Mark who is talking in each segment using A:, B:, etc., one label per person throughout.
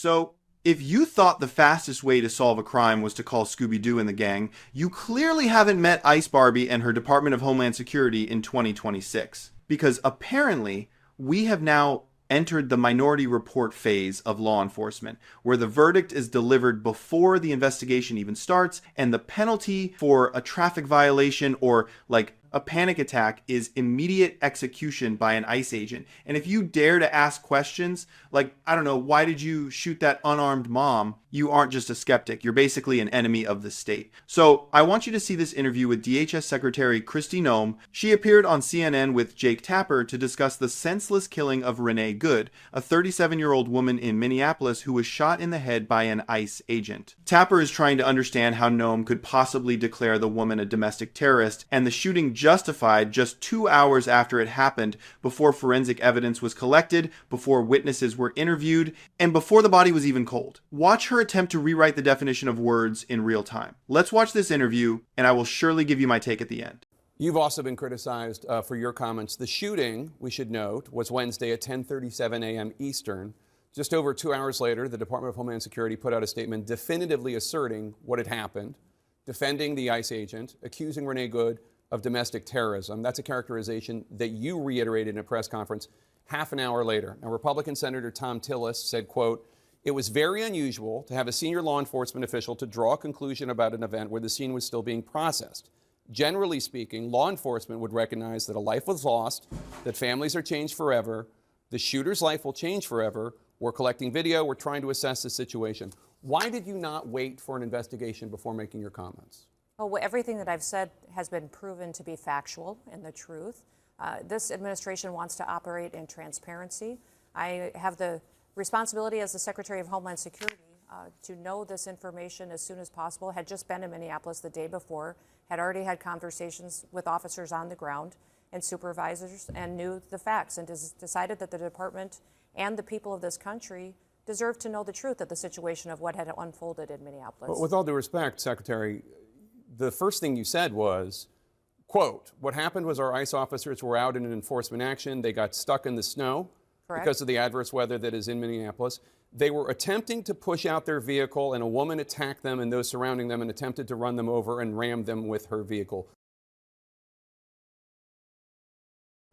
A: So, if you thought the fastest way to solve a crime was to call Scooby-Doo and the gang, you clearly haven't met Ice Barbie and her Department of Homeland Security in 2026. Because apparently, we have now entered the minority report phase of law enforcement, where the verdict is delivered before the investigation even starts, and the penalty for a traffic violation or like a panic attack is immediate execution by an ICE agent. And if you dare to ask questions like, I don't know, why did you shoot that unarmed mom? You aren't just a skeptic. You're basically an enemy of the state. So I want you to see this interview with DHS Secretary Kristi Noem. She appeared on CNN with Jake Tapper to discuss the senseless killing of Renee Good, a 37-year-old woman in Minneapolis who was shot in the head by an ICE agent. Tapper is trying to understand how Noem could possibly declare the woman a domestic terrorist, and the shooting justified just 2 hours after it happened, before forensic evidence was collected, before witnesses were interviewed, and before the body was even cold. Watch her attempt to rewrite the definition of words in real time. Let's watch this interview, and I will surely give you my take at the end.
B: You've also been criticized for your comments. The shooting, we should note, was Wednesday at 10:37 a.m. Eastern. Just over 2 hours later, the Department of Homeland Security put out a statement definitively asserting what had happened, defending the ICE agent, accusing Renee Good of domestic terrorism. That's a characterization that you reiterated in a press conference half an hour later. Now, Republican Senator Thom Tillis said, quote, "It was very unusual to have a senior law enforcement official to draw a conclusion about an event where the scene was still being processed. Generally speaking, law enforcement would recognize that a life was lost, that families are changed forever, the shooter's life will change forever. We're collecting video, we're trying to assess the situation." Why did you not wait for an investigation before making your comments?
C: Well, everything that I've said has been proven to be factual and the truth. This administration wants to operate in transparency. I have the responsibility as the Secretary of Homeland Security to know this information as soon as possible. Had just been in Minneapolis the day before, had already had conversations with officers on the ground and supervisors, and knew the facts, and decided that the department and the people of this country deserve to know the truth of the situation of what had unfolded in Minneapolis.
B: But with all due respect, Secretary, the first thing you said was, quote, "What happened was our ICE officers were out in an enforcement action. They got stuck in the snow."
C: Correct.
B: Because of the adverse weather that is in Minneapolis. They were attempting to push out their vehicle, and a woman attacked them and those surrounding them and attempted to run them over and rammed them with her vehicle.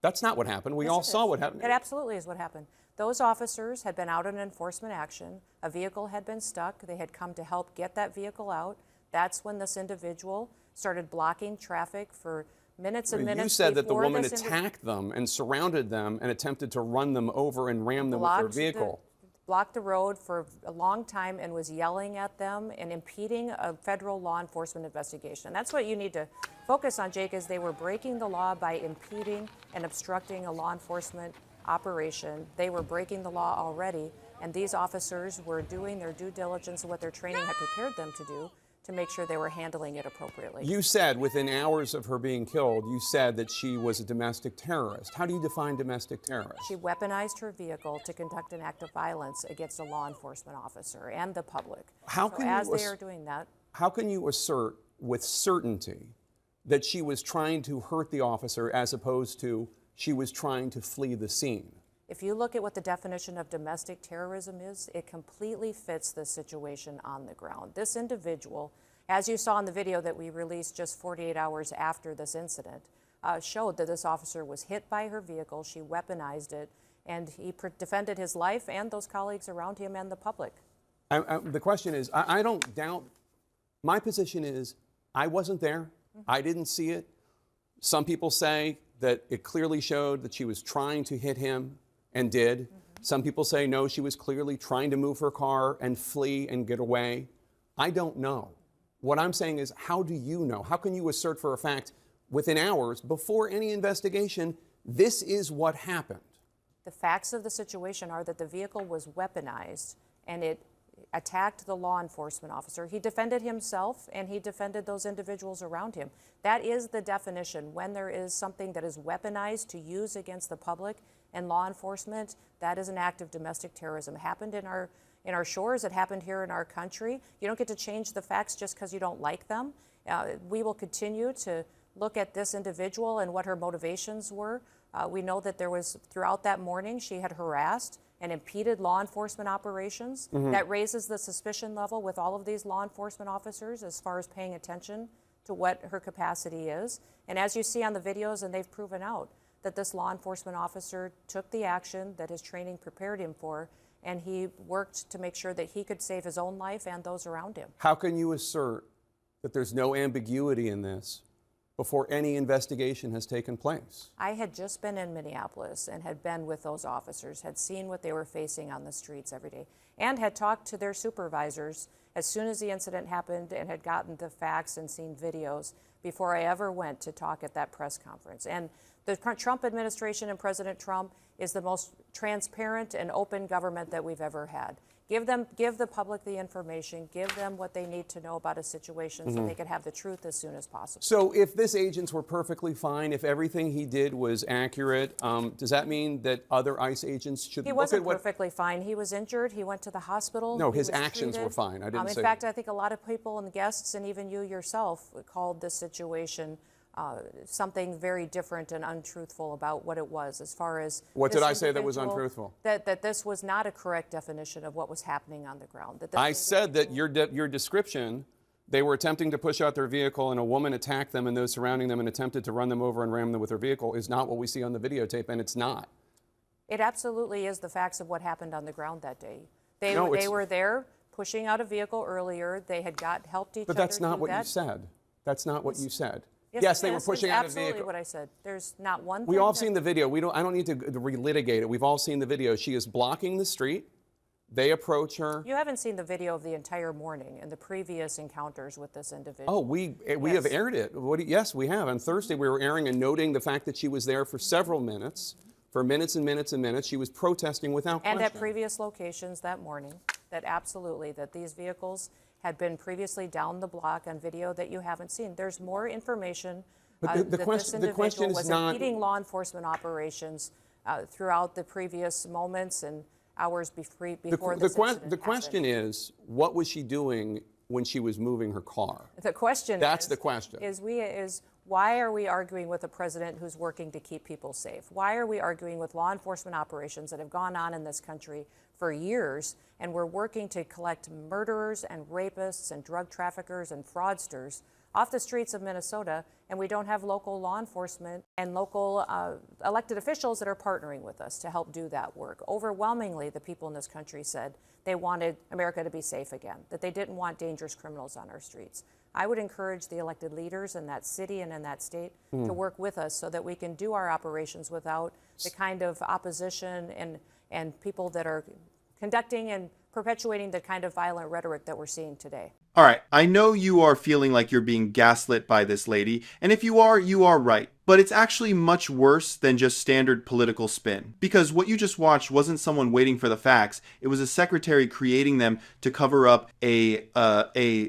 B: That's not what happened. We all saw what happened.
C: It absolutely is what happened. Those officers had been out in enforcement action. A vehicle had been stuck. They had come to help get that vehicle out. That's when this individual started blocking traffic for minutes and minutes.
B: You said that the woman attacked them and surrounded them and attempted to run them over and ram them with her vehicle.
C: Blocked the road for a long time and was yelling at them and impeding a federal law enforcement investigation. And that's what you need to focus on, Jake, is they were breaking the law by impeding and obstructing a law enforcement operation. They were breaking the law already, and these officers were doing their due diligence and what their training had prepared them to do to make sure they were handling it appropriately.
B: You said within hours of her being killed, you said that she was a domestic terrorist. How do you define domestic terrorist?
C: She weaponized her vehicle to conduct an act of violence against a law enforcement officer and the public. They are doing that.
B: How can you assert with certainty that she was trying to hurt the officer as opposed to she was trying to flee the scene?
C: If you look at what the definition of domestic terrorism is, it completely fits the situation on the ground. This individual, as you saw in the video that we released just 48 hours after this incident, showed that this officer was hit by her vehicle, she weaponized it, and he defended his life and those colleagues around him and the public.
B: The question is, I don't doubt, my position is, I wasn't there, I didn't see it. Some people say that it clearly showed that she was trying to hit him, and did. Some people say, no, she was clearly trying to move her car and flee and get away. I don't know. What I'm saying is, how do you know? How can you assert for a fact within hours, before any investigation, this is what happened?
C: The facts of the situation are that the vehicle was weaponized and it attacked the law enforcement officer. He defended himself and he defended those individuals around him. That is the definition. When there is something that is weaponized to use against the public and law enforcement, that is an act of domestic terrorism. It happened in our shores. It happened here in our country. You don't get to change the facts just because you don't like them. We will continue to look at this individual and what her motivations were. We know that there was, throughout that morning, she had harassed and impeded law enforcement operations. That raises the suspicion level with all of these law enforcement officers as far as paying attention to what her capacity is. And as you see on the videos, and they've proven out, that this law enforcement officer took the action that his training prepared him for, and he worked to make sure that he could save his own life and those around him.
B: How can you assert that there's no ambiguity in this before any investigation has taken place?
C: I had just been in Minneapolis and had been with those officers, had seen what they were facing on the streets every day, and had talked to their supervisors as soon as the incident happened and had gotten the facts and seen videos before I ever went to talk at that press conference. And the Trump administration and President Trump is the most transparent and open government that we've ever had. Give the public the information, give them what they need to know about a situation so they can have the truth as soon as possible.
B: So if this agents were perfectly fine, if everything he did was accurate, does that mean that other ICE agents should
C: He
B: look
C: wasn't
B: at what...
C: perfectly fine. He was injured. He went to the hospital.
B: No,
C: He
B: his
C: was
B: actions
C: treated.
B: were fine. I didn't say...
C: In fact, I think a lot of people and guests, and even you yourself, called this situation something very different and untruthful about what it was, as far as...
B: What did I say that was untruthful?
C: That this was not a correct definition of what was happening on the ground.
B: I said that your description, they were attempting to push out their vehicle and a woman attacked them and those surrounding them and attempted to run them over and ram them with her vehicle, is not what we see on the videotape, and it's not.
C: It absolutely is the facts of what happened on the ground that day. They were there pushing out a vehicle earlier. They had helped each other.
B: But that's not what you said. That's not what you said.
C: Yes,
B: they were pushing out a vehicle.
C: Absolutely what I said. There's not one thing.
B: We all have seen the video. I don't need to relitigate it. We've all seen the video. She is blocking the street. They approach her.
C: You haven't seen the video of the entire morning and the previous encounters with this individual.
B: Oh, we have aired it. Yes, we have. On Thursday, we were airing and noting the fact that she was there for several minutes, for minutes and minutes and minutes. She was protesting without question.
C: And at previous locations that morning, that these vehicles had been previously down the block on video that you haven't seen. There's more information
B: but the question is not...
C: impeding law enforcement operations throughout the previous moments and hours before this incident
B: The question is, what was she doing when she was moving her car?
C: The question
B: That's the question.
C: Is why are we arguing with a president who's working to keep people safe? Why are we arguing with law enforcement operations that have gone on in this country for years, and we're working to collect murderers and rapists and drug traffickers and fraudsters off the streets of Minnesota, and we don't have local law enforcement and local elected officials that are partnering with us to help do that work? Overwhelmingly, the people in this country said they wanted America to be safe again, that they didn't want dangerous criminals on our streets. I would encourage the elected leaders in that city and in that state to work with us so that we can do our operations without the kind of opposition and people that are conducting and perpetuating the kind of violent rhetoric that we're seeing today.
A: All right, I know you are feeling like you're being gaslit by this lady, and if you are right. But it's actually much worse than just standard political spin. Because what you just watched wasn't someone waiting for the facts, it was a secretary creating them to cover up a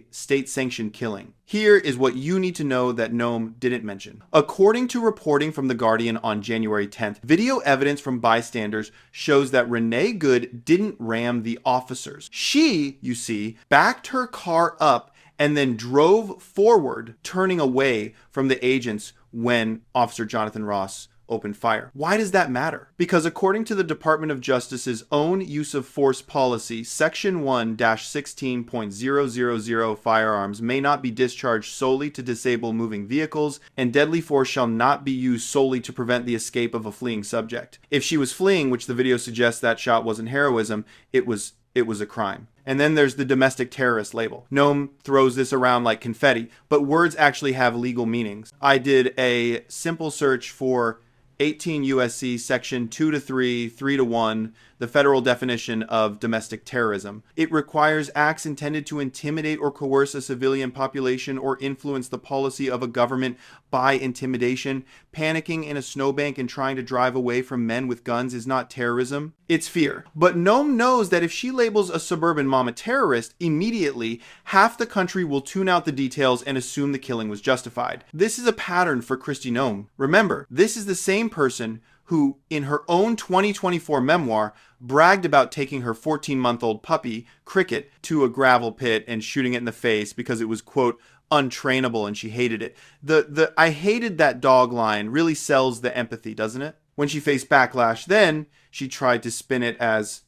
A: state-sanctioned killing. Here is what you need to know that Noem didn't mention. According to reporting from The Guardian on January 10th, video evidence from bystanders shows that Renee Good didn't ram the officers. She, you see, backed her car up and then drove forward, turning away from the agents when Officer Jonathan Ross opened fire. Why does that matter? Because according to the Department of Justice's own use of force policy, Section 1-16.000, firearms may not be discharged solely to disable moving vehicles, and deadly force shall not be used solely to prevent the escape of a fleeing subject. If she was fleeing, which the video suggests that shot wasn't heroism, it was a crime. And then there's the domestic terrorist label. Noem throws this around like confetti, but words actually have legal meanings. I did a simple search for 18 U.S.C. Section 2-3, 3-1, the federal definition of domestic terrorism. It requires acts intended to intimidate or coerce a civilian population or influence the policy of a government by intimidation. Panicking in a snowbank and trying to drive away from men with guns is not terrorism. It's fear. But Noem knows that if she labels a suburban mom a terrorist, immediately half the country will tune out the details and assume the killing was justified. This is a pattern for Kristi Noem. Remember, this is the same person who, in her own 2024 memoir, bragged about taking her 14-month-old puppy, Cricket, to a gravel pit and shooting it in the face because it was, quote, untrainable and she hated it. The I hated that dog line really sells the empathy, doesn't it? When she faced backlash then, she tried to spin it as,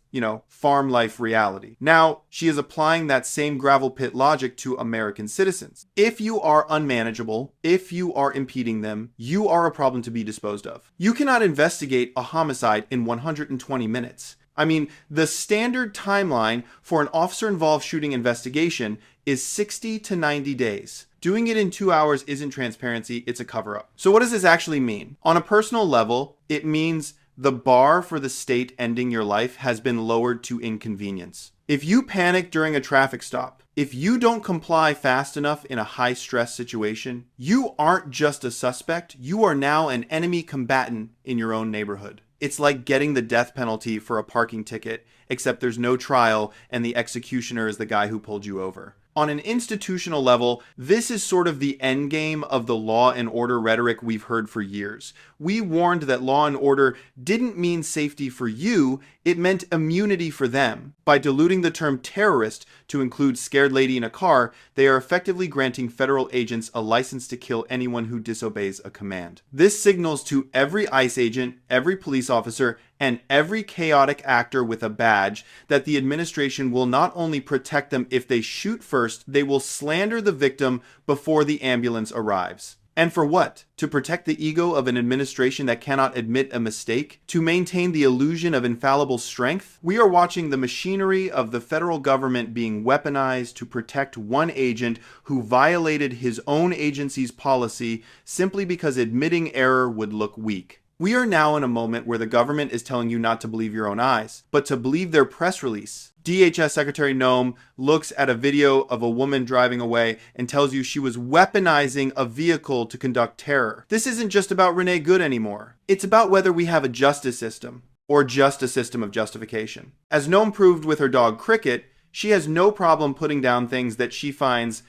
A: farm life reality. Now, she is applying that same gravel pit logic to American citizens. If you are unmanageable, if you are impeding them, you are a problem to be disposed of. You cannot investigate a homicide in 120 minutes. I mean, the standard timeline for an officer-involved shooting investigation is 60 to 90 days. Doing it in 2 hours isn't transparency, it's a cover-up. So what does this actually mean? On a personal level, it means the bar for the state ending your life has been lowered to inconvenience. If you panic during a traffic stop, if you don't comply fast enough in a high-stress situation, you aren't just a suspect, you are now an enemy combatant in your own neighborhood. It's like getting the death penalty for a parking ticket, except there's no trial and the executioner is the guy who pulled you over. On an institutional level, this is sort of the endgame of the law and order rhetoric we've heard for years. We warned that law and order didn't mean safety for you, it meant immunity for them. By diluting the term terrorist to include scared lady in a car, they are effectively granting federal agents a license to kill anyone who disobeys a command. This signals to every ICE agent, every police officer, and every chaotic actor with a badge that the administration will not only protect them if they shoot first, they will slander the victim before the ambulance arrives. And for what? To protect the ego of an administration that cannot admit a mistake? To maintain the illusion of infallible strength? We are watching the machinery of the federal government being weaponized to protect one agent who violated his own agency's policy simply because admitting error would look weak. We are now in a moment where the government is telling you not to believe your own eyes, but to believe their press release. DHS Secretary Noem looks at a video of a woman driving away and tells you she was weaponizing a vehicle to conduct terror. This isn't just about Renee Good anymore. It's about whether we have a justice system or just a system of justification. As Noem proved with her dog Cricket, she has no problem putting down things that she finds,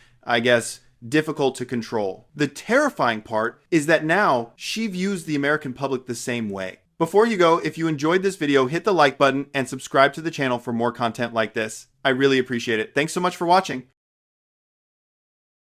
A: difficult to control. The terrifying part is that now she views the American public the same way. Before you go, if you enjoyed this video, hit the like button and subscribe to the channel for more content like this. I really appreciate it. Thanks so much for watching.